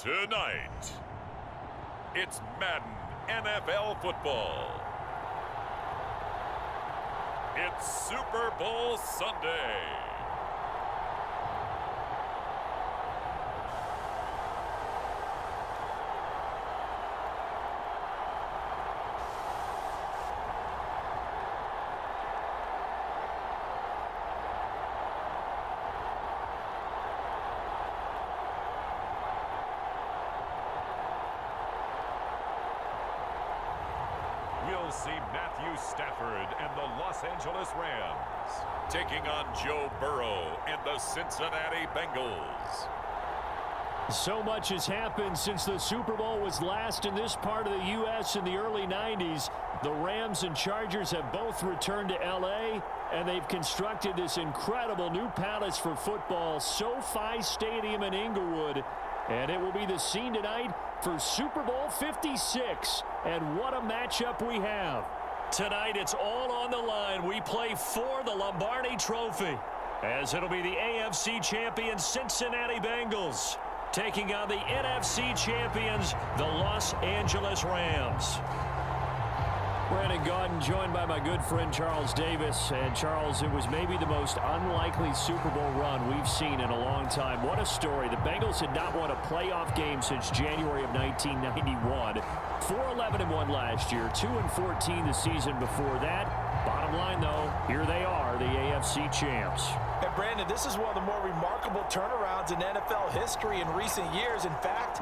Tonight, it's Madden NFL football. It's Super Bowl Sunday. We'll see Matthew Stafford and the Los Angeles Rams taking on Joe Burrow and the Cincinnati Bengals. So much has happened since the Super Bowl was last in this part of the U.S. in the early 90s. The Rams and Chargers have both returned to L.A., and they've constructed this incredible new palace for football, SoFi Stadium in Inglewood. And it will be the scene tonight for Super Bowl 56. And what a matchup we have. Tonight, it's all on the line. We play for the Lombardi Trophy, as it'll be the AFC champions Cincinnati Bengals taking on the NFC champions, the Los Angeles Rams. Brandon Gaudin joined by my good friend Charles Davis. And Charles, it was maybe the most unlikely Super Bowl run we've seen in a long time. What a story. The Bengals had not won a playoff game since January of 1991. 4-11-1 last year, 2-14 the season before that. Bottom line, though, here they are, the AFC champs. And Brandon, this is one of the more remarkable turnarounds in NFL history in recent years. In fact,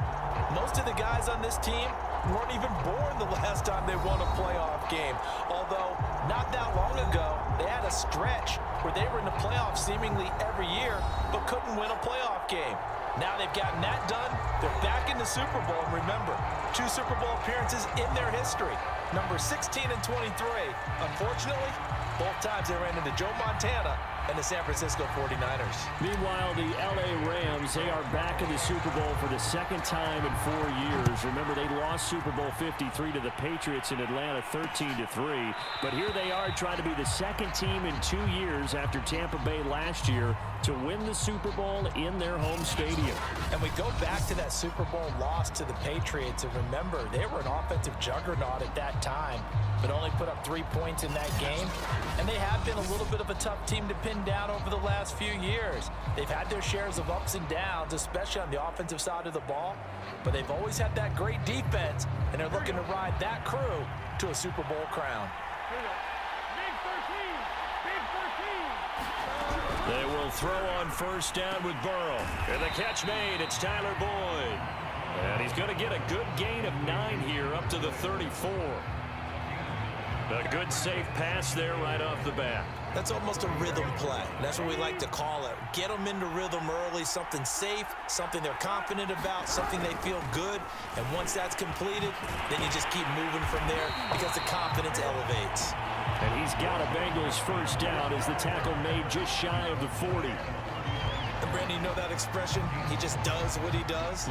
most of the guys on this team weren't even born the last time they won a playoff game. Although, not that long ago, they had a stretch where they were in the playoffs seemingly every year, but couldn't win a playoff game. Now they've gotten that done. They're back in the Super Bowl. And remember, 2 Super Bowl appearances in their history. Number 16 and 23. Unfortunately, both times they ran into Joe Montana and the San Francisco 49ers. Meanwhile, the L.A. Rams, they are back in the Super Bowl for the second time in 4 years. Remember, they lost Super Bowl 53 to the Patriots in Atlanta 13-3. But here they are trying to be the second team in 2 years after Tampa Bay last year to win the Super Bowl in their home stadium. And we go back to that Super Bowl loss to the Patriots, and remember, they were an offensive juggernaut at that time, but only put up 3 points in that game. And they have been a little bit of a tough team to pin down over the last few years. They've had their shares of ups and downs, especially on the offensive side of the ball, but they've always had that great defense, and they're looking to ride that crew to a Super Bowl crown. They will throw on first down with Burrow. And the catch made, it's Tyler Boyd. And he's going to get a good gain of 9 here up to the 34. A good safe pass there right off the bat. That's almost a rhythm play. That's what we like to call it. Get them into rhythm early, something safe, something they're confident about, something they feel good. And once that's completed, then you just keep moving from there because the confidence elevates. And he's got a Bengals first down as the tackle made just shy of the 40. And Brandon, you know that expression? He just does what he does?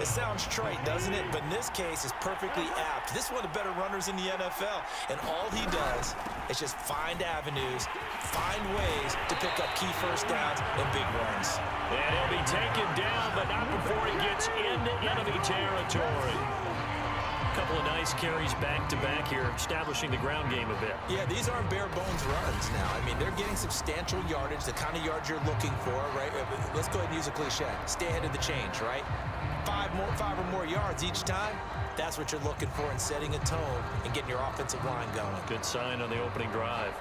It sounds trite, doesn't it? But in this case, it's perfectly apt. This is one of the better runners in the NFL. And all he does is just find avenues, find ways to pick up key first downs and big runs. And he'll be taken down, but not before he gets into enemy territory. Couple of nice carries back-to-back here, establishing the ground game a bit. Yeah, these aren't bare-bones runs now. I mean, they're getting substantial yardage, the kind of yards you're looking for, right? Let's go ahead and use a cliche. Stay ahead of the change, right? 5 or more yards each time. That's what you're looking for in setting a tone and getting your offensive line going. Good sign on the opening drive.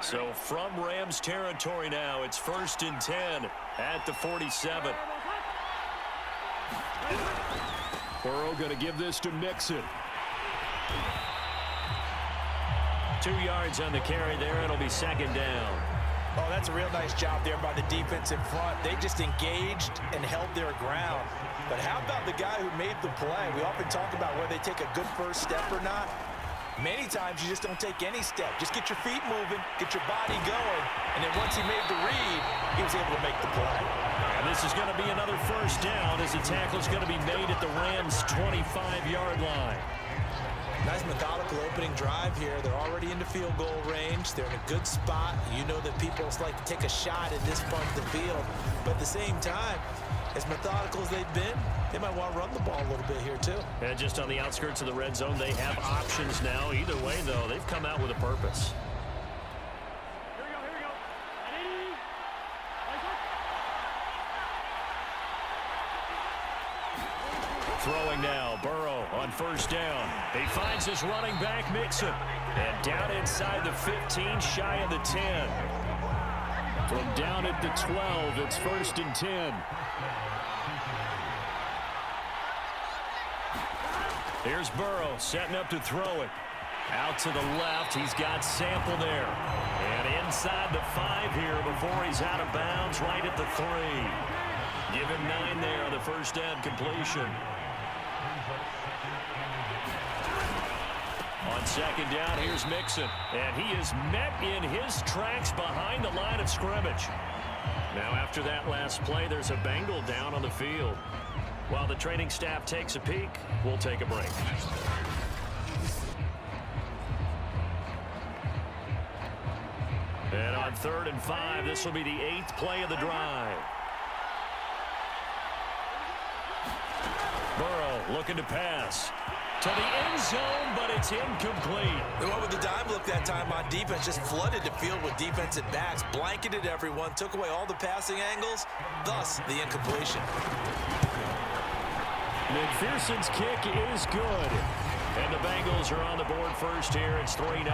So from Rams territory now, it's 1st and 10 at the 47. Burrow going to give this to Mixon. 2 yards on the carry there. It'll be 2nd down. Oh, that's a real nice job there by the defense in front. They just engaged and held their ground. But how about the guy who made the play? We often talk about whether they take a good first step or not. Many times you just don't take any step. Just get your feet moving, get your body going, and then once he made the read, he was able to make the play. And this is going to be another first down as the tackle's going to be made at the Rams' 25-yard line. Nice methodical opening drive here. They're already into field goal range. They're in a good spot. You know that people like to take a shot at this part of the field. But at the same time, as methodical as they've been, they might want to run the ball a little bit here too. And just on the outskirts of the red zone, they have options now. Either way, though, they've come out with a purpose. Throwing now, Burrow on first down. He finds his running back, Mixon. And down inside the 15, shy of the 10. From down at the 12, it's 1st and 10. Here's Burrow setting up to throw it. Out to the left, he's got Sample there. And inside the 5 here before he's out of bounds, right at the 3. Give him 9 there on the first down completion. On second down, here's Mixon. And he is met in his tracks behind the line of scrimmage. Now after that last play, there's a Bengal down on the field. While the training staff takes a peek, we'll take a break. And on 3rd and 5, this will be the 8th play of the drive. Burrow looking to pass to the end zone, but it's incomplete. They went with the dive look that time on defense, just flooded the field with defensive backs, blanketed everyone, took away all the passing angles, thus the incompletion. McPherson's kick is good. And the Bengals are on the board first here. It's 3-0.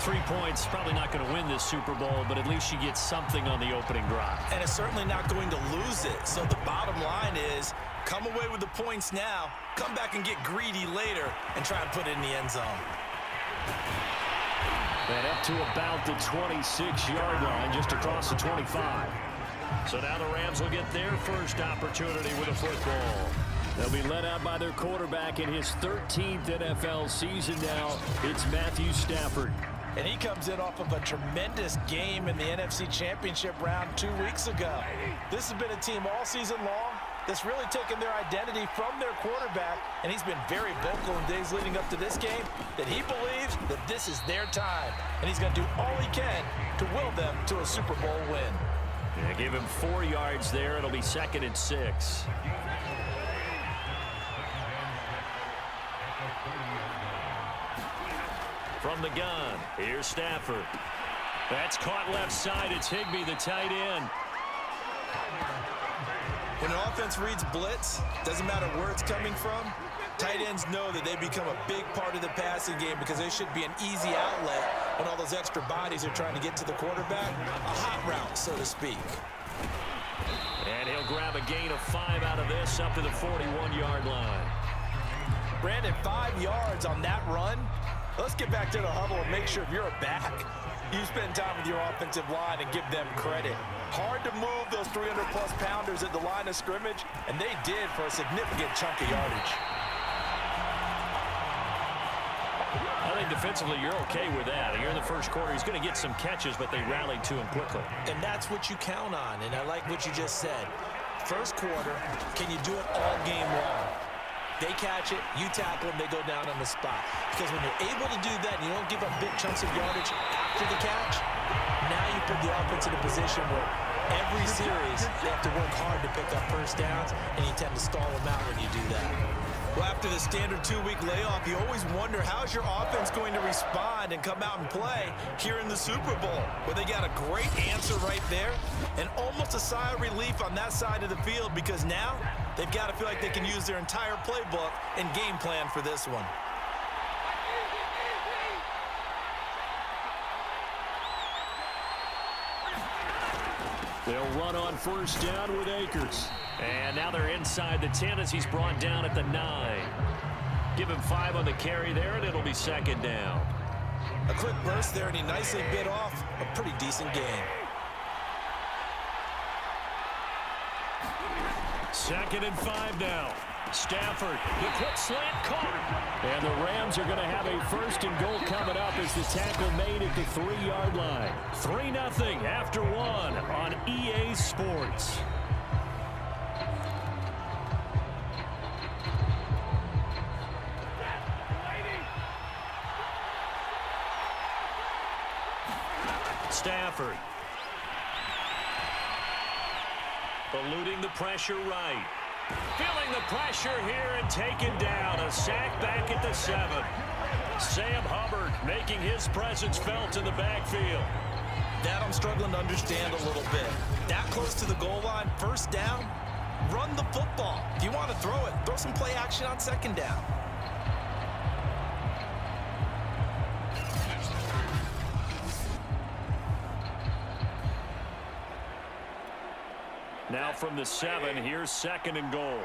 3 points, probably not going to win this Super Bowl, but at least you get something on the opening drive. And it's certainly not going to lose it. So the bottom line is, come away with the points now, come back and get greedy later, and try and put it in the end zone. And up to about the 26-yard line, just across the 25. So now the Rams will get their first opportunity with a football. They'll be led out by their quarterback in his 13th NFL season now. It's Matthew Stafford. And he comes in off of a tremendous game in the NFC Championship round 2 weeks ago. This has been a team all season long that's really taken their identity from their quarterback, and he's been very vocal in days leading up to this game that he believes that this is their time, and he's going to do all he can to will them to a Super Bowl win. Yeah, give him 4 yards there. It'll be 2nd and 6. From the gun, here's Stafford. That's caught left side. It's Higbee, the tight end. When an offense reads blitz, doesn't matter where it's coming from, tight ends know that they become a big part of the passing game because they should be an easy outlet when all those extra bodies are trying to get to the quarterback. A hot route, so to speak. And he'll grab a gain of 5 out of this up to the 41-yard line. Brandon, 5 yards on that run. Let's get back to the huddle and make sure if you're a back, you spend time with your offensive line and give them credit. Hard to move those 300-plus pounders at the line of scrimmage, and they did for a significant chunk of yardage. I think defensively you're okay with that. Here in the first quarter, he's going to get some catches, but they rallied to him quickly. And that's what you count on, and I like what you just said. First quarter, can you do it all game long? They catch it, you tackle them, they go down on the spot. Because when you're able to do that and you don't give up big chunks of yardage after the catch, now you put the offense in a position where every series they have to work hard to pick up first downs, and you tend to stall them out when you do that. Well, after the standard 2-week layoff, you always wonder how's your offense going to respond and come out and play here in the Super Bowl. Well, they got a great answer right there and almost a sigh of relief on that side of the field because now they've got to feel like they can use their entire playbook and game plan for this one. They'll run on first down with Akers. And now they're inside the 10 as he's brought down at the 9. Give him 5 on the carry there, and it'll be 2nd down. A quick burst there, and he nicely bit off a pretty decent gain. 2nd and 5 now. Stafford, the quick slant caught. And the Rams are going to have a 1st and goal coming up as the tackle made at the 3-yard line. 3-0 after 1 on EA Sports. Stafford. Eluding the pressure right. Feeling the pressure here and taken down. A sack back at the 7. Sam Hubbard making his presence felt in the backfield. That I'm struggling to understand a little bit. That close to the goal line, first down, run the football. If you want to throw it, throw some play action on second down. Now from the 7, here's 2nd and goal.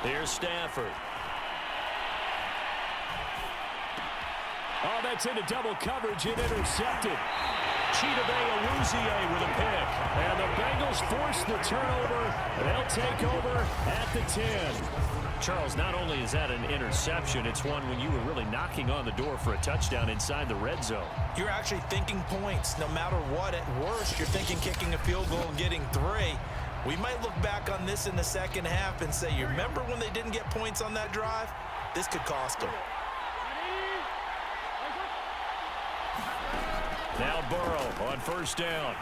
Here's Stafford. Oh, that's into double coverage and intercepted. Chidobe Awuzie with a pick. And the Bengals force the turnover. They'll take over at the 10. Charles, not only is that an interception, it's one when you were really knocking on the door for a touchdown inside the red zone. You're actually thinking points no matter what. At worst, you're thinking kicking a field goal and getting 3. We might look back on this in the second half and say, you remember when they didn't get points on that drive? This could cost them. Now Burrow on first down.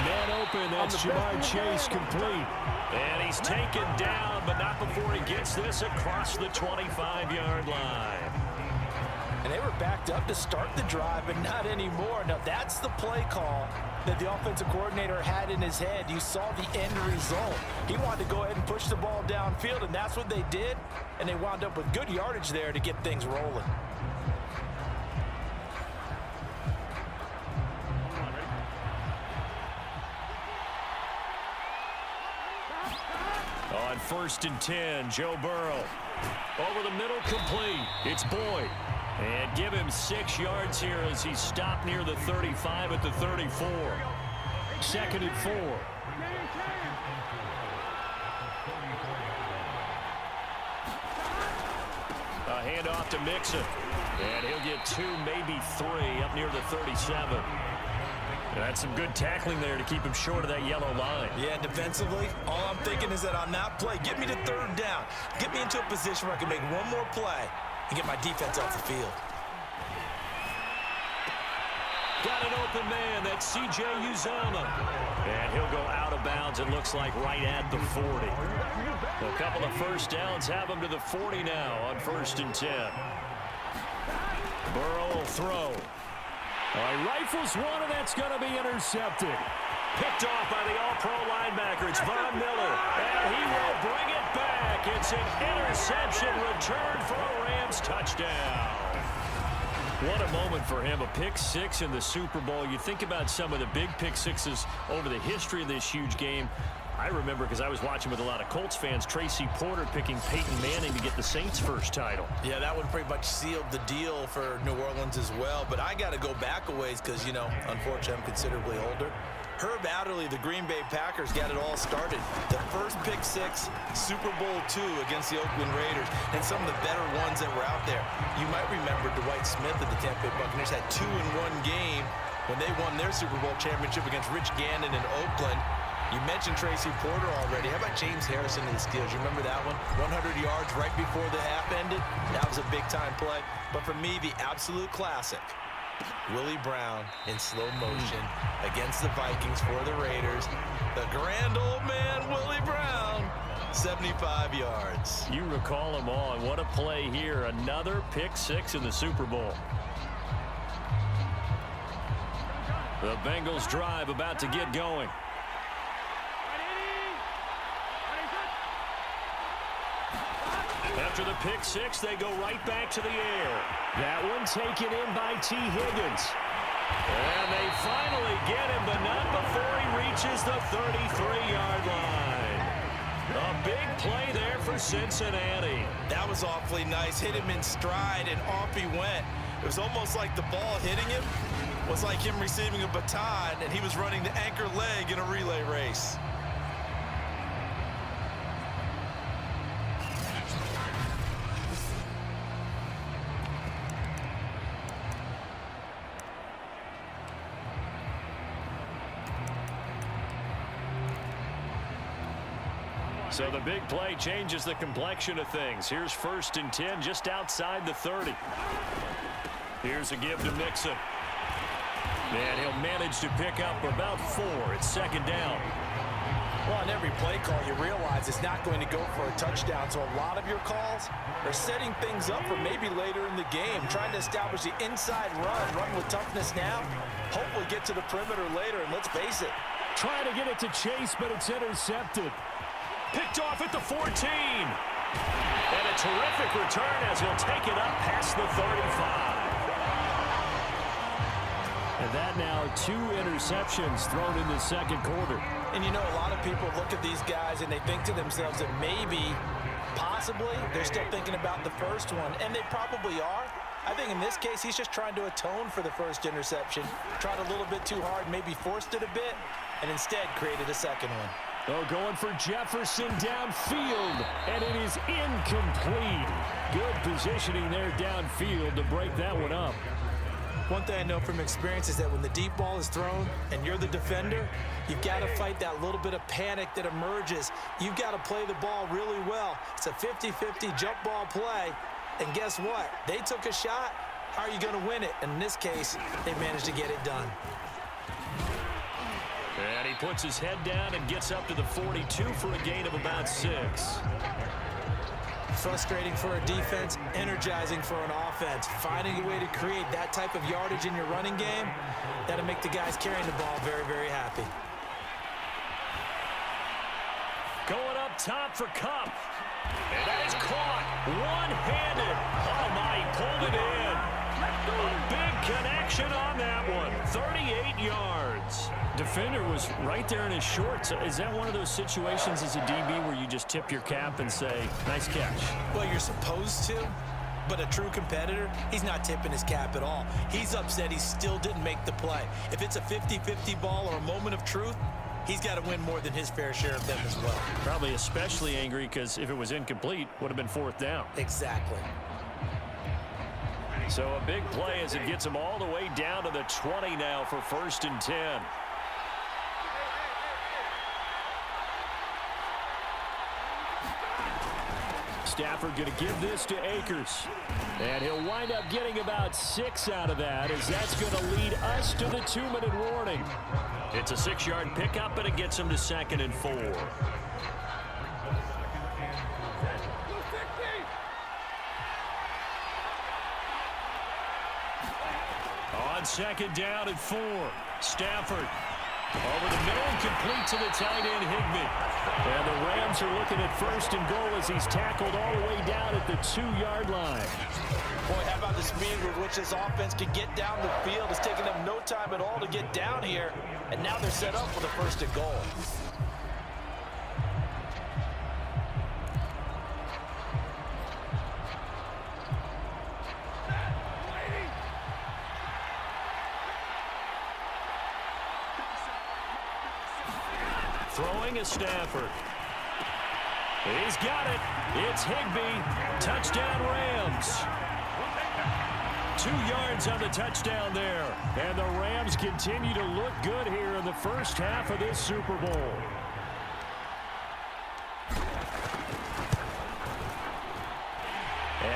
Man open, that's Jamar Chase complete. And he's taken down, but not before he gets this across the 25-yard line. And they were backed up to start the drive, but not anymore. Now, that's the play call that the offensive coordinator had in his head. You saw the end result. He wanted to go ahead and push the ball downfield, and that's what they did. And they wound up with good yardage there to get things rolling. On 1st and 10, Joe Burrow. Over the middle, complete. It's Boyd. And give him 6 yards here as he's stopped near the 35 at the 34. 2nd and 4. A handoff to Mixon. And he'll get 2, maybe 3 up near the 37. That's some good tackling there to keep him short of that yellow line. Yeah, defensively, all I'm thinking is that on that play, get me to 3rd down. Get me into a position where I can make one more play and get my defense off the field. Got an open man. That's C.J. Uzomah. And he'll go out of bounds, it looks like, right at the 40. A couple of first downs have him to the 40 now on 1st and 10. Burrow will throw. Rifles one, and that's going to be intercepted. Picked off by the all-pro linebacker. It's Von Miller. And he will bring it back. It's an interception return for a Rams touchdown. What a moment for him. A pick 6 in the Super Bowl. You think about some of the big pick 6s over the history of this huge game. I remember, because I was watching with a lot of Colts fans, Tracy Porter picking Peyton Manning to get the Saints' first title. Yeah, that one pretty much sealed the deal for New Orleans as well. But I got to go back a ways because, you know, unfortunately, I'm considerably older. Herb Adderley, the Green Bay Packers, got it all started. The first pick 6, Super Bowl II against the Oakland Raiders, and some of the better ones that were out there. You might remember Dwight Smith of the Tampa Bay Buccaneers had 2 in one game when they won their Super Bowl championship against Rich Gannon in Oakland. You mentioned Tracy Porter already. How about James Harrison in the Steelers? You remember that one? 100 yards right before the half ended. That was a big-time play. But for me, the absolute classic, Willie Brown in slow motion against the Vikings for the Raiders. The grand old man, Willie Brown, 75 yards. You recall them all. What a play here. Another pick 6 in the Super Bowl. The Bengals drive about to get going. After the pick 6, they go right back to the air. That one taken in by T. Higgins. And they finally get him, but not before he reaches the 33-yard line. A big play there for Cincinnati. That was awfully nice. Hit him in stride, and off he went. It was almost like the ball hitting him was like him receiving a baton, and he was running the anchor leg in a relay race. So the big play changes the complexion of things. Here's 1st and 10 just outside the 30. Here's a give to Mixon. And he'll manage to pick up about 4. It's 2nd down. Well, on every play call, you realize it's not going to go for a touchdown. So a lot of your calls are setting things up for maybe later in the game, trying to establish the inside run with toughness now, hopefully get to the perimeter later, and let's face it. Trying to get it to Chase, but it's intercepted. Picked off at the 14. And a terrific return as he'll take it up past the 35. And that now 2 interceptions thrown in the 2nd quarter. And you know, a lot of people look at these guys and they think to themselves that maybe, possibly, they're still thinking about the first one. And they probably are. I think in this case, he's just trying to atone for the first interception. Tried a little bit too hard, maybe forced it a bit, and instead created a second one. Oh, going for Jefferson downfield, and it is incomplete. Good positioning there downfield to break that one up. One thing I know from experience is that when the deep ball is thrown and you're the defender, you've got to fight that little bit of panic that emerges. You've got to play the ball really well. It's a 50-50 jump ball play, and guess what? They took a shot. How are you going to win it? And in this case, they managed to get it done. And he puts his head down and gets up to the 42 for a gain of about 6. Frustrating for a defense, energizing for an offense. Finding a way to create that type of yardage in your running game, that'll make the guys carrying the ball very, very happy. Going up top for Kupp. And that is caught one-handed. Oh, my, he pulled it in. A big connection on that one. 38 yards. Defender was right there in his shorts. Is that one of those situations as a DB where you just tip your cap and say, nice catch? Well, you're supposed to, but a true competitor, he's not tipping his cap at all. He's upset he still didn't make the play. If it's a 50-50 ball or a moment of truth, he's got to win more than his fair share of them as well. Probably especially angry because if it was incomplete, would have been 4th down. Exactly. So a big play as it gets him all the way down to the 20 now for 1st and 10. Stafford going to give this to Akers. And he'll wind up getting about 6 out of that, as that's going to lead us to the 2-minute warning. It's a 6-yard pickup, and it gets him to 2nd and 4. On 2nd down and 4. Stafford over the middle and complete to the tight end, Higbee. And the Rams are looking at 1st and goal as he's tackled all the way down at the 2-yard line. Boy, how about the speed with which this offense can get down the field? It's taken them no time at all to get down here, and now they're set up for the 1st and goal. Throwing is Stafford. He's got it. It's Higbee. Touchdown Rams. 2 yards on the touchdown there. And the Rams continue to look good here in the first half of this Super Bowl.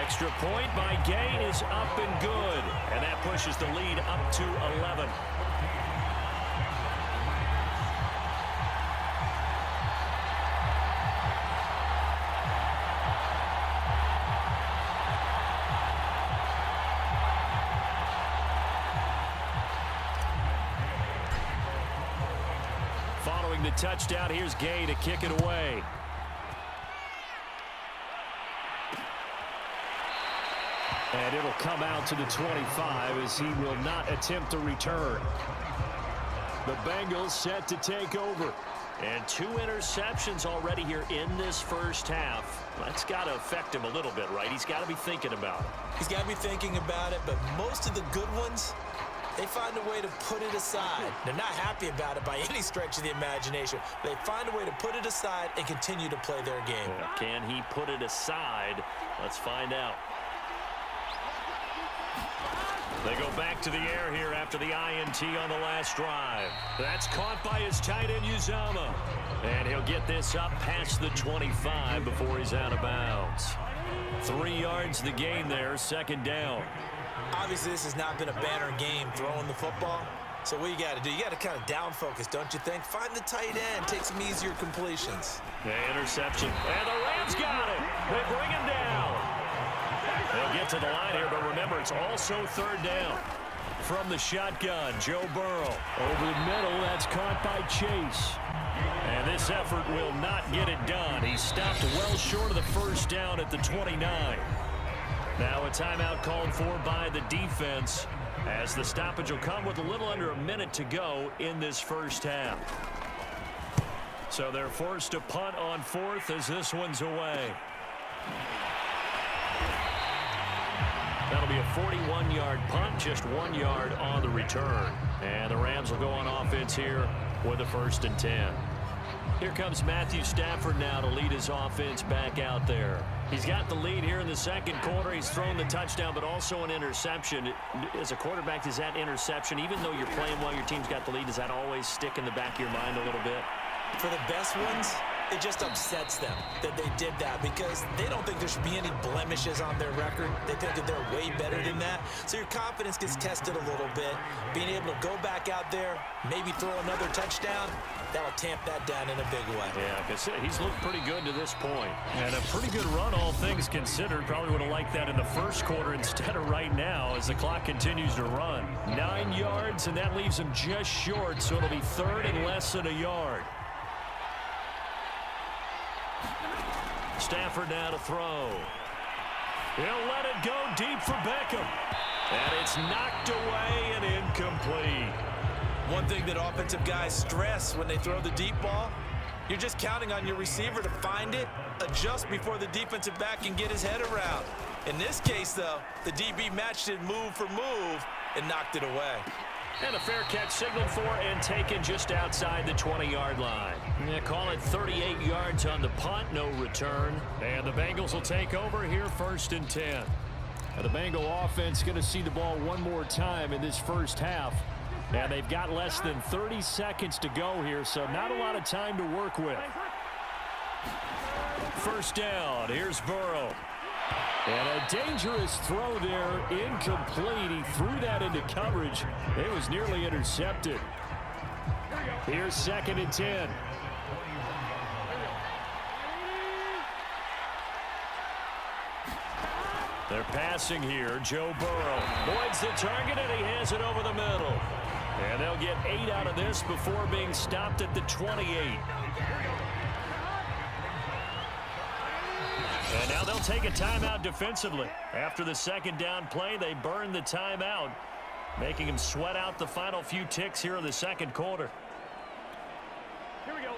Extra point by Gay is up and good. And that pushes the lead up to 11. Following the touchdown, here's Gay to kick it away. And it'll come out to the 25 as he will not attempt to return. The Bengals set to take over. And 2 interceptions already here in this first half. That's got to affect him a little bit, right? He's got to be thinking about it. He's got to be thinking about it, but most of the good ones, they find a way to put it aside. They're not happy about it by any stretch of the imagination. They find a way to put it aside and continue to play their game. Can he put it aside? Let's find out. They go back to the air here after the INT on the last drive. That's caught by his tight end, Uzama. And he'll get this up past the 25 before he's out of bounds. 3 yards the gain there, second down. Obviously, this has not been a banner game throwing the football. So what you got to do, you got to kind of down focus, don't you think? Find the tight end, take some easier completions. Interception. And the Rams got it. They bring him down. They'll get to the line here, but remember, it's also third down. From the shotgun, Joe Burrow. Over the middle, that's caught by Chase. And this effort will not get it done. He stopped well short of the first down at the 29. Now a timeout called for by the defense, as the stoppage will come with a little under a minute to go in this first half. So they're forced to punt on fourth as this one's away. That'll be a 41-yard punt, just 1 yard on the return. And the Rams will go on offense here with a 1st and 10. Here comes Matthew Stafford now to lead his offense back out there. He's got the lead here in the second quarter. He's thrown the touchdown, but also an interception. As a quarterback, does that interception, even though you're playing while your team's got the lead, does that always stick in the back of your mind a little bit? For the best ones, it just upsets them that they did that because they don't think there should be any blemishes on their record. They think that they're way better than that. So your confidence gets tested a little bit. Being able to go back out there, maybe throw another touchdown, that'll tamp that down in a big way. Yeah, because he's looked pretty good to this point. And a pretty good run, all things considered. Probably would have liked that in the first quarter instead of right now as the clock continues to run. 9 yards, and that leaves him just short, so it'll be third and less than a yard. Stafford now to throw. He'll let it go deep for Beckham. And it's knocked away and incomplete. One thing that offensive guys stress when they throw the deep ball, you're just counting on your receiver to find it, adjust before the defensive back can get his head around. In this case, though, the DB matched it move for move and knocked it away. And a fair catch signaled for and taken just outside the 20-yard line. Yeah, call it 38 yards on the punt, no return. And the Bengals will take over here, 1st and 10. Now the Bengal offense going to see the ball one more time in this first half. And they've got less than 30 seconds to go here, so not a lot of time to work with. First down, here's Burrow. And a dangerous throw there, incomplete. He threw that into coverage. It was nearly intercepted. Here's 2nd and 10. They're passing here. Joe Burrow avoids the target, and he has it over the middle. And they'll get 8 out of this before being stopped at the 28. And now they'll take a timeout defensively. After the second down play, they burn the timeout, making him sweat out the final few ticks here in the second quarter. Here we go.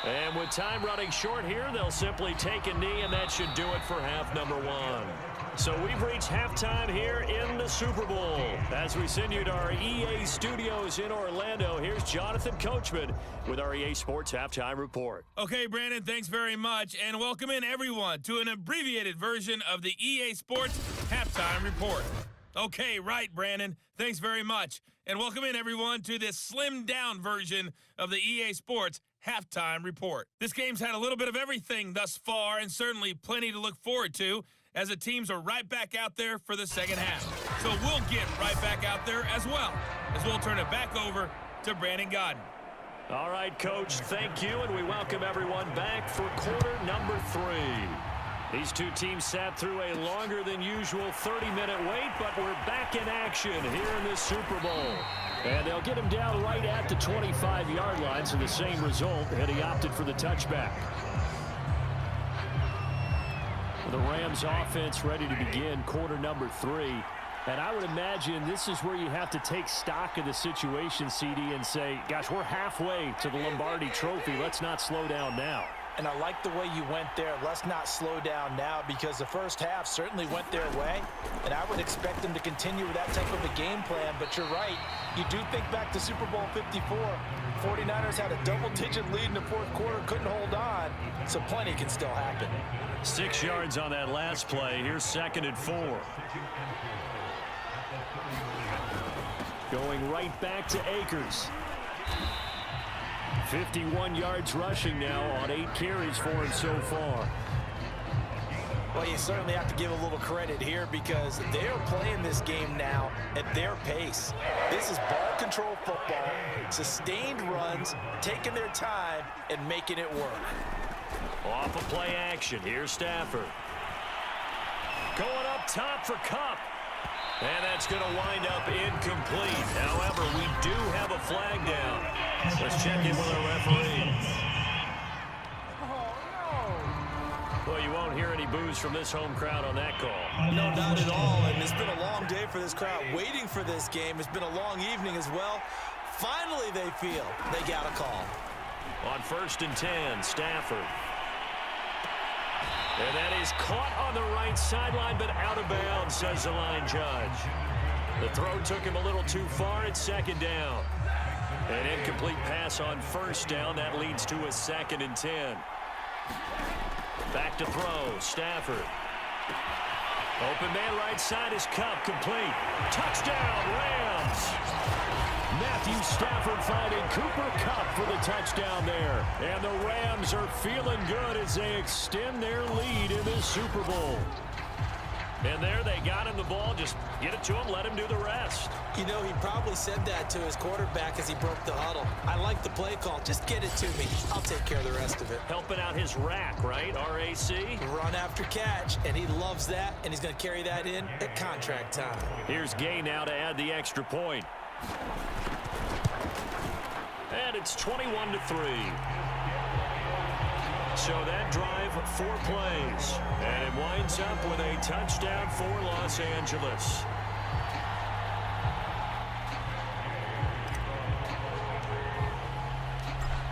And with time running short here, they'll simply take a knee, and that should do it for half number 1. So we've reached halftime here in the Super Bowl. As we send you to our EA studios in Orlando, here's Jonathan Coachman with our EA Sports Halftime Report. Okay, Brandon, thanks very much, and welcome in everyone to an abbreviated version of the EA Sports Halftime Report. Okay, right, Brandon, thanks very much, and welcome in everyone to this slimmed-down version of the EA Sports Halftime Report. This game's had a little bit of everything thus far, and certainly plenty to look forward to, as the teams are right back out there for the second half. So we'll get right back out there as well, as we'll turn it back over to Brandon Godden. All right, Coach, thank you, and we welcome everyone back for quarter number 3. These two teams sat through a longer than usual 30-minute wait, but we're back in action here in this Super Bowl. And they'll get him down right at the 25-yard line, so the same result, and he opted for the touchback. The Rams offense ready to begin quarter number 3. And I would imagine this is where you have to take stock of the situation, CD, and say, gosh, we're halfway to the Lombardi Trophy. Let's not slow down now. And I like the way you went there. Let's not slow down now because the first half certainly went their way. And I would expect them to continue with that type of a game plan. But you're right. You do think back to Super Bowl 54. 49ers had a double-digit lead in the fourth quarter, couldn't hold on. So plenty can still happen. 6 yards on that last play. Here's 2nd and 4. Going right back to Akers. 51 yards rushing now on 8 carries for him so far. Well, you certainly have to give a little credit here because they're playing this game now at their pace. This is ball control football, sustained runs, taking their time and making it work. Off of play action, here's Stafford. Going up top for Kupp. And that's going to wind up incomplete. However, we do have a flag down. Let's check in with our referee. Well, you won't hear any boos from this home crowd on that call. No, not at all. And it's been a long day for this crowd waiting for this game. It's been a long evening as well. Finally, they feel they got a call. On 1st and 10, Stafford. And that is caught on the right sideline, but out of bounds, says the line judge. The throw took him a little too far. It's 2nd down. An incomplete pass on 1st down. That leads to a 2nd and 10. Back to throw. Stafford. Open man right side is Kupp. Complete. Touchdown, Rams. Matthew Stafford finding Cooper Kupp for the touchdown there. And the Rams are feeling good as they extend their lead in this Super Bowl. And there they got him the ball. Just get it to him, let him do the rest. You know, he probably said that to his quarterback as he broke the huddle. I like the play call. Just get it to me. I'll take care of the rest of it. Helping out his rack, right? RAC? Run after catch, and he loves that, and he's going to carry that in at contract time. Here's Gay now to add the extra point. And it's 21-3. So that drive, 4 plays. And it winds up with a touchdown for Los Angeles.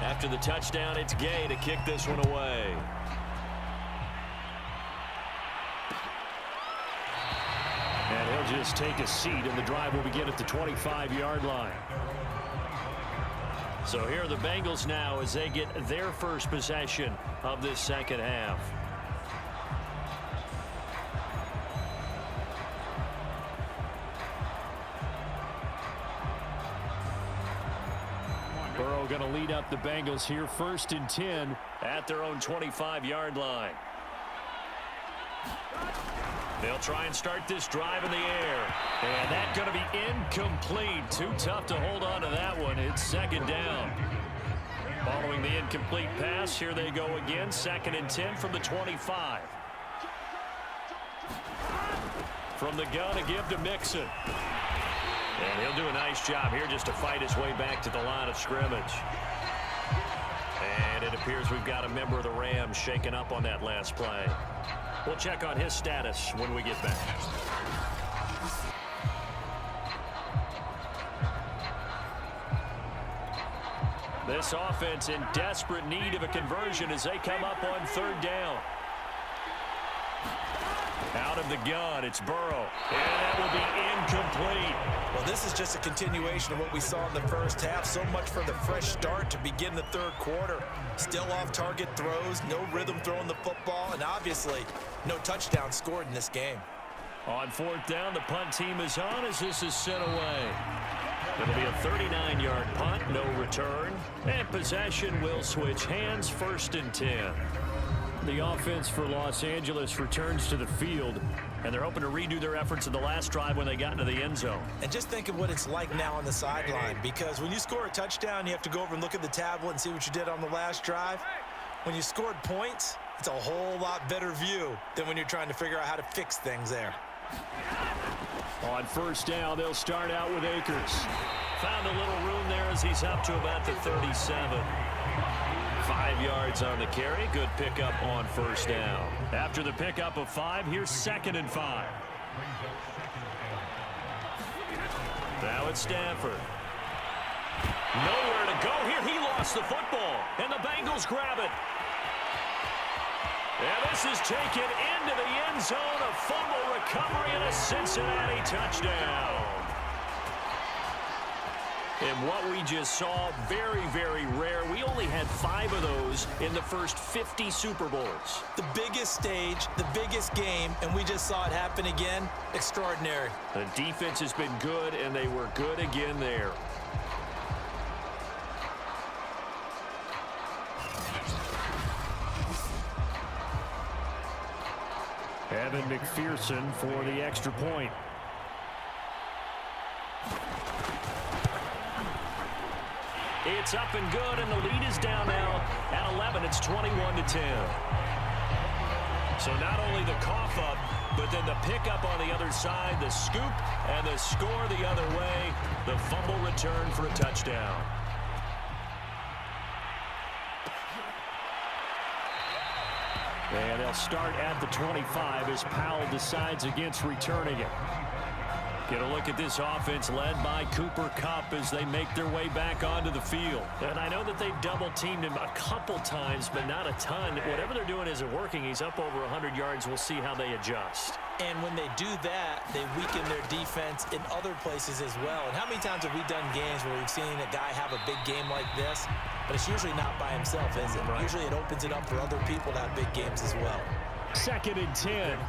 After the touchdown, it's Gay to kick this one away. And he'll just take a seat, and the drive will begin at the 25-yard line. So here are the Bengals now as they get their first possession of this second half. Burrow going to lead up the Bengals here, 1st and 10 at their own 25-yard line. They'll try and start this drive in the air. And that's going to be incomplete. Too tough to hold on to that one. It's 2nd down. Following the incomplete pass, here they go again. 2nd and 10 from the 25. From the gun, a give to Mixon. And he'll do a nice job here just to fight his way back to the line of scrimmage. And it appears we've got a member of the Rams shaken up on that last play. We'll check on his status when we get back. This offense in desperate need of a conversion as they come up on 3rd down. Out of the gun, it's Burrow. And that will be incomplete. Well, this is just a continuation of what we saw in the first half. So much for the fresh start to begin the 3rd quarter. Still off-target throws, no rhythm throwing the football, and obviously no touchdown scored in this game. On 4th down, the punt team is on as this is sent away. It'll be a 39-yard punt, no return. And possession will switch hands, 1st and 10. The offense for Los Angeles returns to the field, and they're hoping to redo their efforts in the last drive when they got into the end zone. And just think of what it's like now on the sideline, because when you score a touchdown, you have to go over and look at the tablet and see what you did on the last drive. When you scored points, it's a whole lot better view than when you're trying to figure out how to fix things there. On 1st down, they'll start out with Akers. Found a little room there as he's up to about the 37. 5 yards on the carry. Good pickup on 1st down. After the pickup of 5, here's 2nd and 5. Now it's Stafford. Nowhere to go here. He lost the football, and the Bengals grab it. And this is taken into the end zone. A fumble recovery and a Cincinnati touchdown. And what we just saw, very, very rare. We only had 5 of those in the first 50 Super Bowls. The biggest stage, the biggest game, and we just saw it happen again. Extraordinary. The defense has been good, and they were good again there. Evan McPherson for the extra point. It's up and good, and the lead is down now at 11. It's 21-10. So not only the cough up, but then the pickup on the other side, the scoop, and the score the other way. The fumble return for a touchdown. And they'll start at the 25 as Powell decides against returning it. Get a look at this offense led by Cooper Kupp as they make their way back onto the field. And I know that they've double-teamed him a couple times, but not a ton. Whatever they're doing isn't working. He's up over 100 yards. We'll see how they adjust. And when they do that, they weaken their defense in other places as well. And how many times have we done games where we've seen a guy have a big game like this, but it's usually not by himself, is it? Right. Usually it opens it up for other people to have big games as well. 2nd and 10.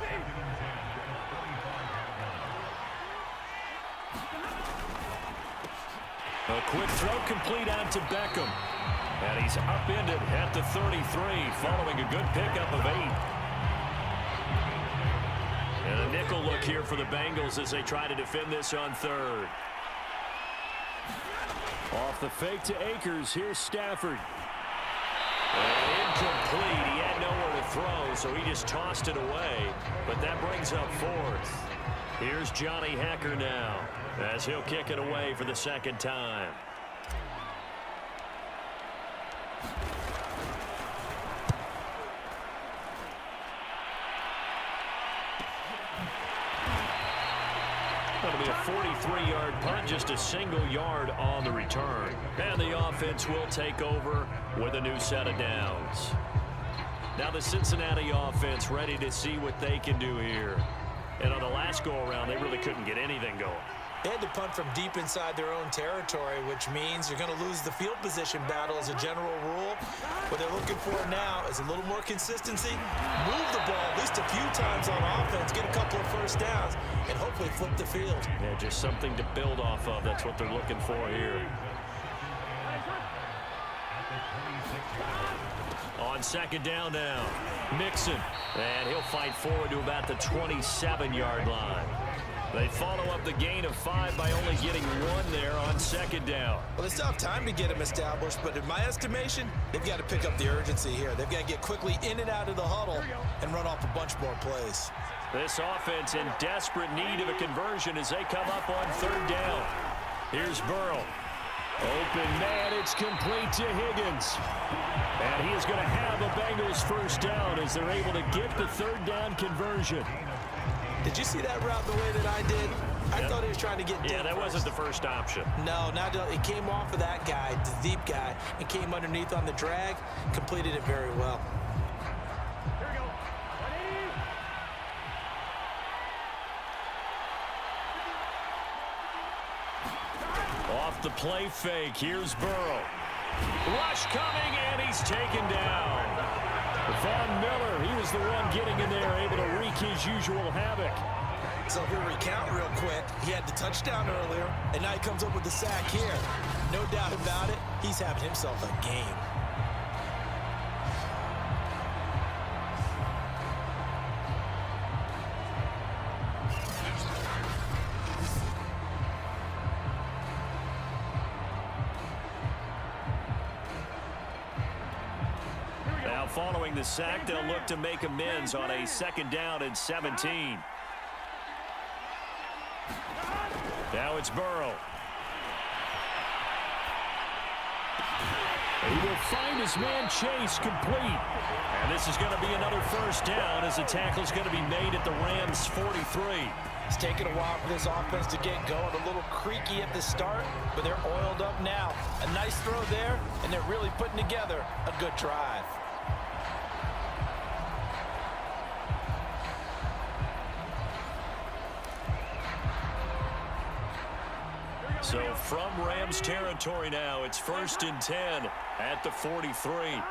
A quick throw complete out to Beckham. And he's upended at the 33 following a good pickup of 8. And a nickel look here for the Bengals as they try to defend this on 3rd. Off the fake to Akers. Here's Stafford. And incomplete. He had nowhere to throw, so he just tossed it away. But that brings up 4th. Here's Johnny Hacker now as he'll kick it away for the 2nd time. Going to be a 43-yard punt, just a single yard on the return. And the offense will take over with a new set of downs. Now the Cincinnati offense ready to see what they can do here. And on the last go-around, they really couldn't get anything going. They had to punt from deep inside their own territory, which means you're going to lose the field position battle as a general rule. What they're looking for now is a little more consistency, move the ball at least a few times on offense, get a couple of first downs, and hopefully flip the field. Yeah, just something to build off of. That's what they're looking for here. On 2nd down now, Mixon, and he'll fight forward to about the 27-yard line. They follow up the gain of 5 by only getting 1 there on 2nd down. Well, they still have time to get him established, but in my estimation, they've got to pick up the urgency here. They've got to get quickly in and out of the huddle and run off a bunch more plays. This offense in desperate need of a conversion as they come up on 3rd down. Here's Burrow. Open man, it's complete to Higgins. And he is going to have a Bengals first down as they're able to get the 3rd down conversion. Did you see that route the way that I did? I thought he was trying to get deep. Yeah, that wasn't the first option. No, it came off of that guy, the deep guy, and came underneath on the drag, completed it very well. Here we go. Ready? Off the play fake, here's Burrow. Rush coming, and he's taken down. Von Miller, he was the one getting in there, able to wreak his usual havoc. So if we recount real quick, he had the touchdown earlier, and now he comes up with the sack here. No doubt about it, he's having himself a game. Following the sack, they'll look to make amends on a 2nd down and 17. Now it's Burrow. He will find his man Chase complete. And this is going to be another first down as the tackle is going to be made at the Rams' 43. It's taken a while for this offense to get going. A little creaky at the start, but they're oiled up now. A nice throw there, and they're really putting together a good drive. So from Rams territory now, it's 1st and 10 at the 43.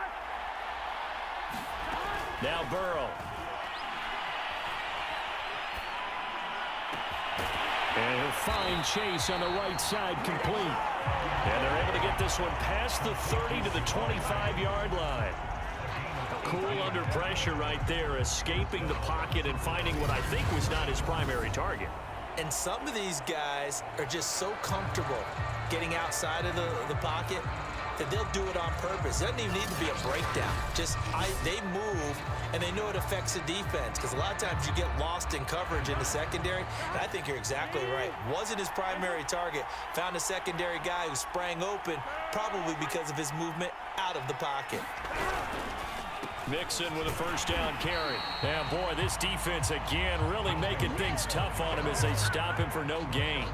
Now Burrow. And he'll find Chase on the right side, complete. And they're able to get this one past the 30 to the 25-yard line. Cool under pressure right there, escaping the pocket and finding what I think was not his primary target. And some of these guys are just so comfortable getting outside of the pocket that they'll do it on purpose. It doesn't even need to be a breakdown. They move, and they know it affects the defense, because a lot of times you get lost in coverage in the secondary. And I think you're exactly right. Wasn't his primary target. Found a secondary guy who sprang open, probably because of his movement out of the pocket. Mixon with a first down carry. And boy, this defense again really making things tough on him as they stop him for no gain.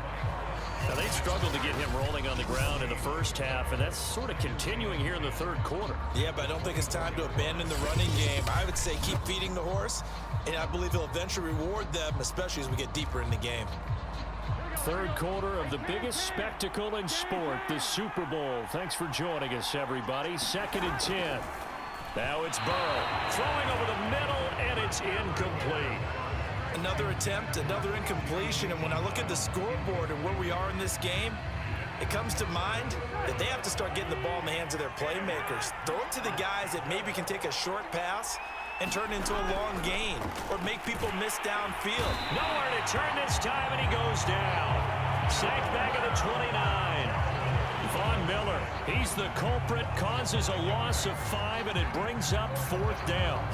Now, they struggled to get him rolling on the ground in the first half, and that's sort of continuing here in the third quarter. Yeah, but I don't think it's time to abandon the running game. I would say keep feeding the horse, and I believe he'll eventually reward them, especially as we get deeper in the game. Third quarter of the biggest spectacle in sport, the Super Bowl. Thanks for joining us, everybody. 2nd and 10. Now it's Burrow throwing over the middle, and it's incomplete. Another attempt, another incompletion, and when I look at the scoreboard and where we are in this game, it comes to mind that they have to start getting the ball in the hands of their playmakers. Throw it to the guys that maybe can take a short pass and turn it into a long gain, or make people miss downfield. Nowhere to turn this time, and he goes down. Sacked back at the 29. Von Miller, he's the culprit, causes a loss of 5, and it brings up 4th down.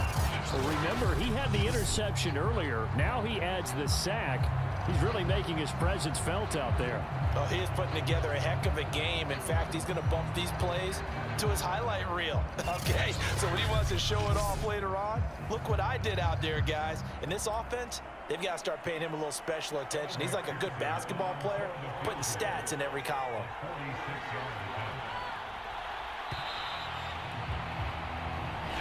So remember, he had the interception earlier. Now he adds the sack. He's really making his presence felt out there. Oh, he is putting together a heck of a game. In fact, he's going to bump these plays to his highlight reel. Okay, so when he wants to show it off later on, look what I did out there, guys. In this offense, they've got to start paying him a little special attention. He's like a good basketball player, putting stats in every column.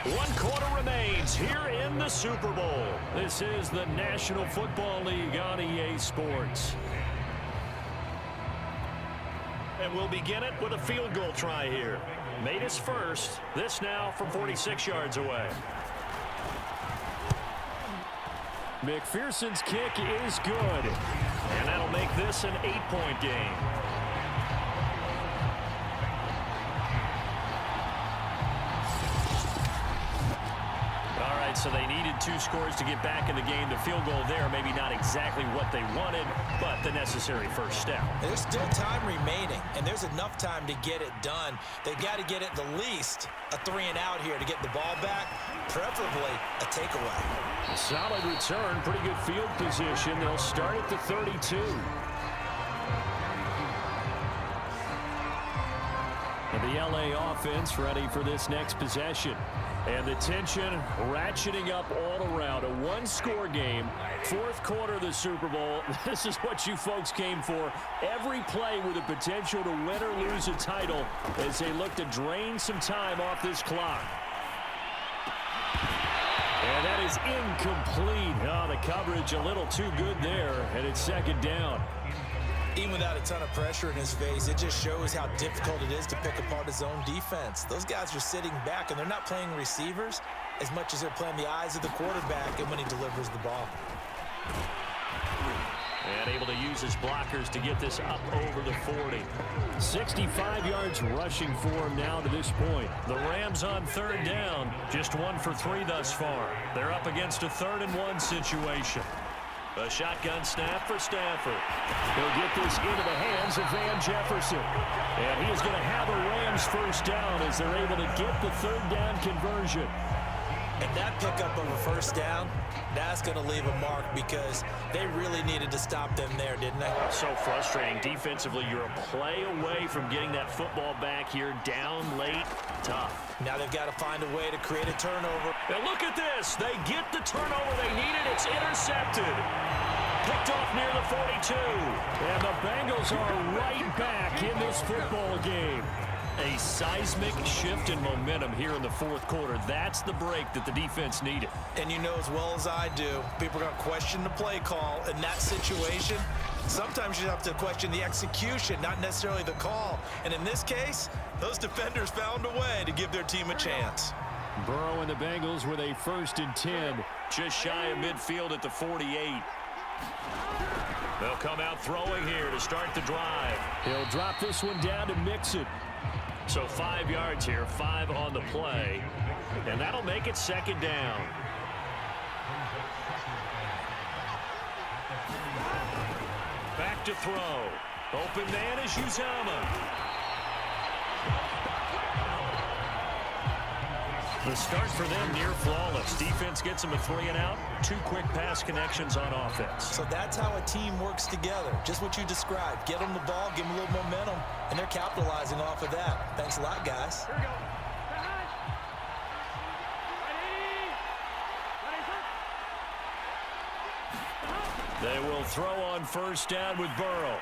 One quarter remains here in the Super Bowl. This is the National Football League on EA Sports. And we'll begin it with a field goal try here. Made his first. This now from 46 yards away. McPherson's kick is good. And that'll make this an 8-point game. So they needed 2 scores to get back in the game. The field goal there, maybe not exactly what they wanted, but the necessary first step. There's still time remaining, and there's enough time to get it done. They got to get at the least a 3-and-out here to get the ball back, preferably a takeaway. Solid return, pretty good field position. They'll start at the 32. And the LA offense ready for this next possession. And the tension ratcheting up all around. A 1-score game. 4th quarter of the Super Bowl. This is what you folks came for. Every play with the potential to win or lose a title as they look to drain some time off this clock. And that is incomplete. Oh, the coverage a little too good there. And it's 2nd down. Even without a ton of pressure in his face, it just shows how difficult it is to pick apart his own defense. Those guys are sitting back, and they're not playing receivers as much as they're playing the eyes of the quarterback and when he delivers the ball. And able to use his blockers to get this up over the 40. 65 yards rushing for him now to this point. The Rams on 3rd down, just 1 for 3 thus far. They're up against a 3rd-and-1 situation. A shotgun snap for Stafford. He'll get this into the hands of Van Jefferson. And he is going to have a Rams first down as they're able to get the 3rd down conversion. And that pickup of a first down, that's going to leave a mark because they really needed to stop them there, didn't they? So frustrating. Defensively, you're a play away from getting that football back here down late. Tough. Now they've got to find a way to create a turnover. And look at this. They get the turnover they needed. It's intercepted. Picked off near the 42. And the Bengals are right back in this football game. A seismic shift in momentum here in the 4th quarter. That's the break that the defense needed. And you know as well as I do, people are going to question the play call in that situation. Sometimes you have to question the execution, not necessarily the call. And in this case, those defenders found a way to give their team a chance. Burrow and the Bengals with a 1st and 10. Just shy of midfield at the 48. They'll come out throwing here to start the drive. He'll drop this one down to mix it. So 5 yards here, 5 on the play. And that'll make it 2nd down. Back to throw. Open man is Uzama. The start for them near flawless. Defense gets them a 3 and out. 2 quick pass connections on offense. So that's how a team works together. Just what you described. Get them the ball, give them a little momentum, and they're capitalizing off of that. Thanks a lot, guys. Here we go. They will throw on 1st down with Burrow.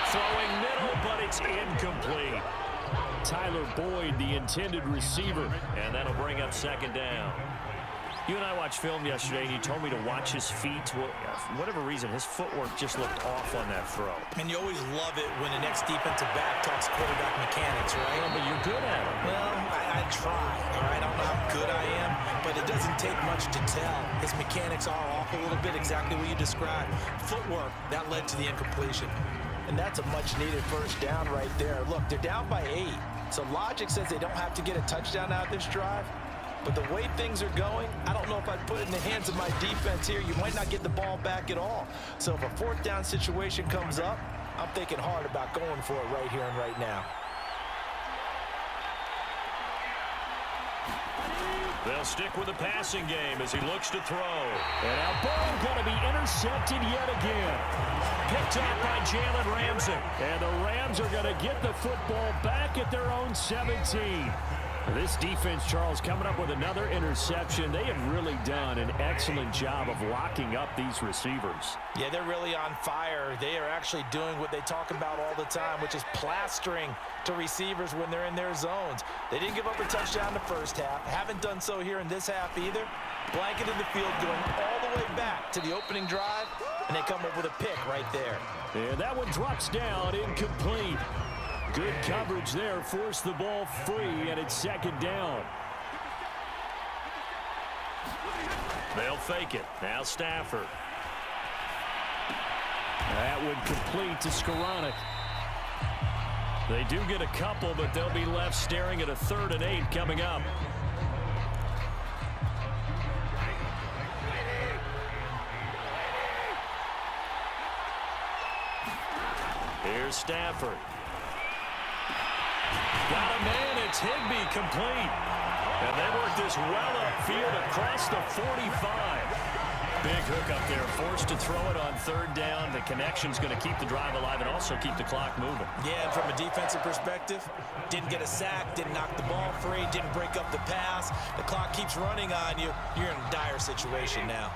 Throwing middle, but it's incomplete. Tyler Boyd, the intended receiver. And that'll bring up 2nd down. You and I watched film yesterday, and you told me to watch his feet. Well, for whatever reason, his footwork just looked off on that throw. And you always love it when the next defensive back talks quarterback mechanics, right? Yeah, but you're good at it. Well, I try, all right? I don't know how good I am, but it doesn't take much to tell. His mechanics are off a little bit, exactly what you described. Footwork, that led to the incompletion. And that's a much-needed 1st down right there. Look, they're down by 8. So logic says they don't have to get a touchdown out of this drive. But the way things are going, I don't know if I'd put it in the hands of my defense here. You might not get the ball back at all. So if a 4th down situation comes up, I'm thinking hard about going for it right here and right now. They'll stick with the passing game as he looks to throw. And now Burrow going to be intercepted yet again. Picked up by Jalen Ramsey. And the Rams are going to get the football back at their own 17. This defense, Charles, coming up with another interception. They have really done an excellent job of locking up these receivers. Yeah, they're really on fire. They are actually doing what they talk about all the time, which is plastering to receivers when they're in their zones. They didn't give up a touchdown the 1st half. Haven't done so here in this half either. Blanketed the field going all the way back to the opening drive, and they come up with a pick right there. And that one drops down, incomplete. Good coverage there, forced the ball free, and it's 2nd down. They'll fake it. Now Stafford. That would complete to Skoranek. They do get a couple, but they'll be left staring at a 3rd and 8 coming up. Here's Stafford. Got a man, it's Higbee, complete. And they work this well upfield across the 45. Big hook up there, forced to throw it on 3rd down. The connection's going to keep the drive alive and also keep the clock moving. Yeah, and from a defensive perspective, didn't get a sack, didn't knock the ball free, didn't break up the pass. The clock keeps running on you. You're in a dire situation now.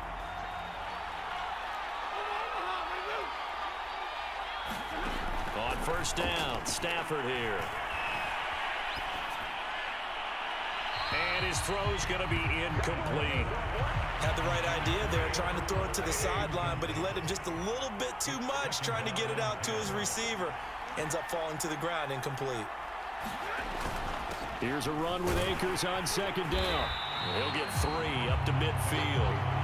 On 1st down, Stafford here. And his throw's going to be incomplete. Had the right idea there, trying to throw it to the sideline, but he led him just a little bit too much, trying to get it out to his receiver. Ends up falling to the ground, incomplete. Here's a run with Akers on 2nd down. He'll get 3 up to midfield.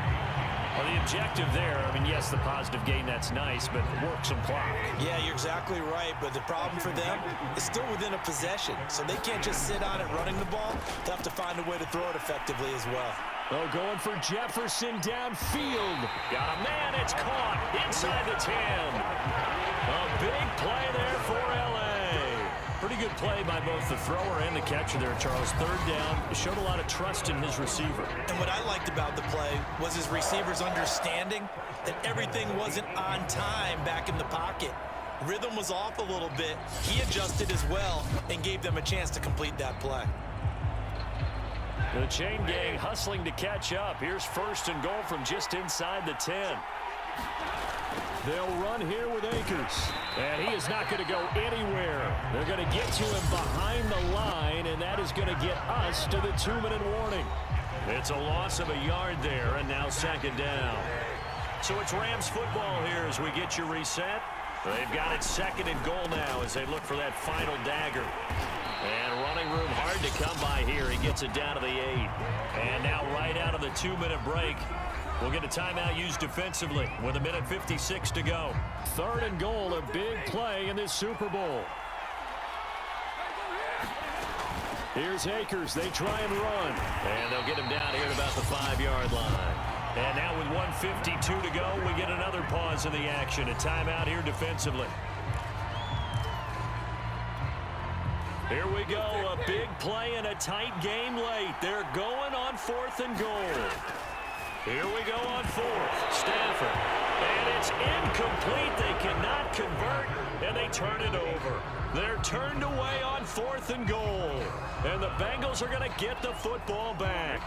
Well, the objective there, I mean, yes, the positive gain, that's nice, but work some clock. Yeah, you're exactly right, but the problem for them is still within a possession, so they can't just sit on it running the ball. They'll have to find a way to throw it effectively as well. Oh, going for Jefferson downfield. Got a man, it's caught inside the 10. A big play there for L.A. Pretty good play by both the thrower and the catcher there, Charles. 3rd down, showed a lot of trust in his receiver. And what I liked about the play was his receiver's understanding that everything wasn't on time back in the pocket. Rhythm was off a little bit. He adjusted as well and gave them a chance to complete that play. The chain gang hustling to catch up. Here's 1st and goal from just inside the 10. They'll run here with Akers. And he is not going to go anywhere. They're going to get to him behind the line, and that is going to get us to the 2-minute warning. It's a loss of a yard there, and now 2nd down. So it's Rams football here as we get you reset. They've got it 2nd and goal now as they look for that final dagger. And running room hard to come by here. He gets it down to the 8. And now right out of the 2-minute break, we'll get a timeout used defensively with 1:56 to go. 3rd and goal, a big play in this Super Bowl. Here's Akers. They try and run. And they'll get him down here at about the 5-yard line. And now with 1:52 to go, we get another pause in the action. A timeout here defensively. Here we go. A big play and a tight game late. They're going on 4th and goal. Here we go on 4th. Stafford. And it's incomplete. They cannot convert, and they turn it over. They're turned away on 4th and goal. And the Bengals are going to get the football back.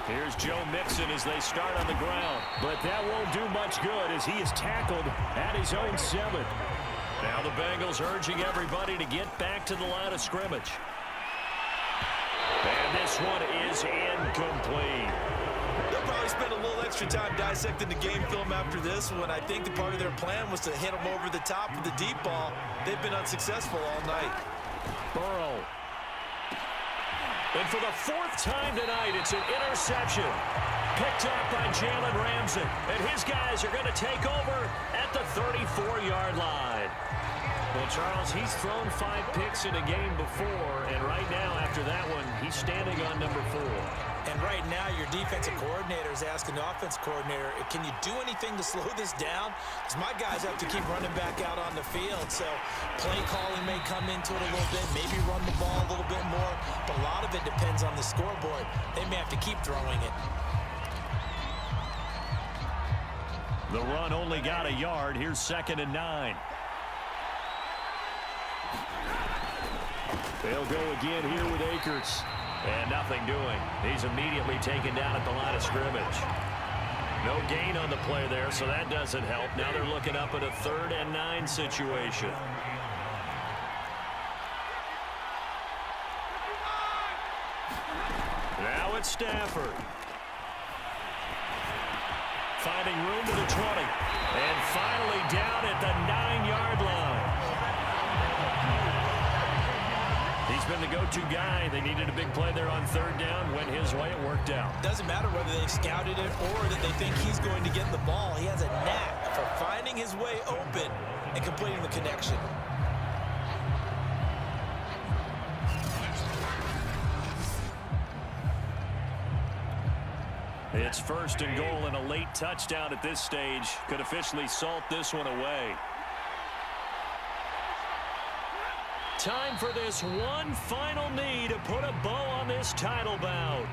Here's Joe Mixon as they start on the ground. But that won't do much good as he is tackled at his own 7. Now the Bengals urging everybody to get back to the line of scrimmage. And this one is incomplete. They'll probably spend a little extra time dissecting the game film after this one. I think the part of their plan was to hit them over the top with the deep ball. They've been unsuccessful all night. Burrow. And for the 4th time tonight, it's an interception. Picked up by Jalen Ramsey. And his guys are going to take over at the 34-yard line. Well, Charles, he's thrown 5 picks in a game before, and right now, after that one, he's standing on number 4. And right now, your defensive coordinator is asking the offense coordinator, can you do anything to slow this down? Because my guys have to keep running back out on the field. So play calling may come into it a little bit, maybe run the ball a little bit more. But a lot of it depends on the scoreboard. They may have to keep throwing it. The run only got a yard. Here's 2nd and 9. They'll go again here with Akers. And nothing doing. He's immediately taken down at the line of scrimmage. No gain on the play there, so that doesn't help. Now they're looking up at a 3rd and 9 situation. Now it's Stafford. Finding room to the 20. And finally down at the 9-yard line. He's been the go-to guy. They needed a big play there on 3rd down. Went his way. It worked out. Doesn't matter whether they scouted it or that they think he's going to get the ball. He has a knack for finding his way open and completing the connection. It's 1st and goal, and a late touchdown at this stage could officially salt this one away. Time for this one final knee to put a bow on this title bout.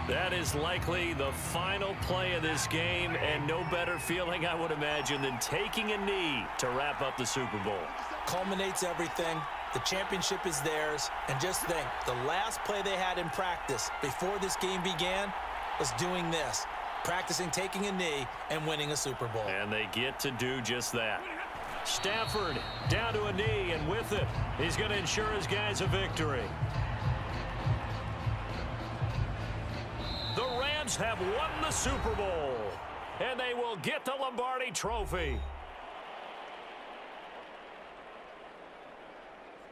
That is likely the final play of this game, and no better feeling, I would imagine, than taking a knee to wrap up the Super Bowl. Culminates everything. The championship is theirs. And just think, the last play they had in practice before this game began was doing this, practicing taking a knee and winning a Super Bowl. And they get to do just that. Stafford down to a knee, and with it, he's going to ensure his guys a victory. The Rams have won the Super Bowl, and they will get the Lombardi Trophy.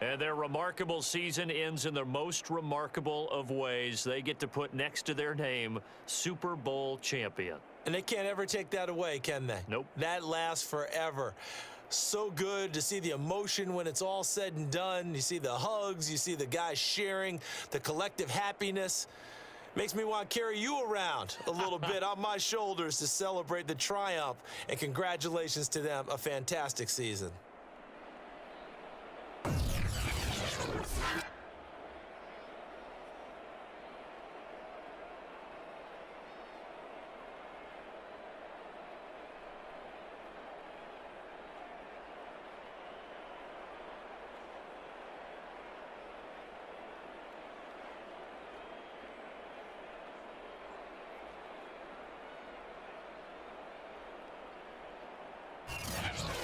And their remarkable season ends in the most remarkable of ways. They get to put next to their name, Super Bowl champion. And they can't ever take that away, can they? Nope. That lasts forever. So good to see the emotion when it's all said and done. You see the hugs, you see the guys sharing, the collective happiness. Makes me want to carry you around a little bit on my shoulders to celebrate the triumph. And congratulations to them, a fantastic season.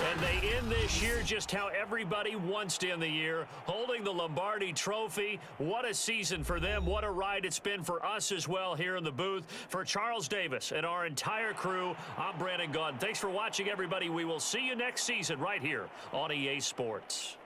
And they end this year just how everybody wants to end the year, holding the Lombardi Trophy. What a season for them. What a ride it's been for us as well here in the booth. For Charles Davis and our entire crew, I'm Brandon Gaudin. Thanks for watching, everybody. We will see you next season right here on EA Sports.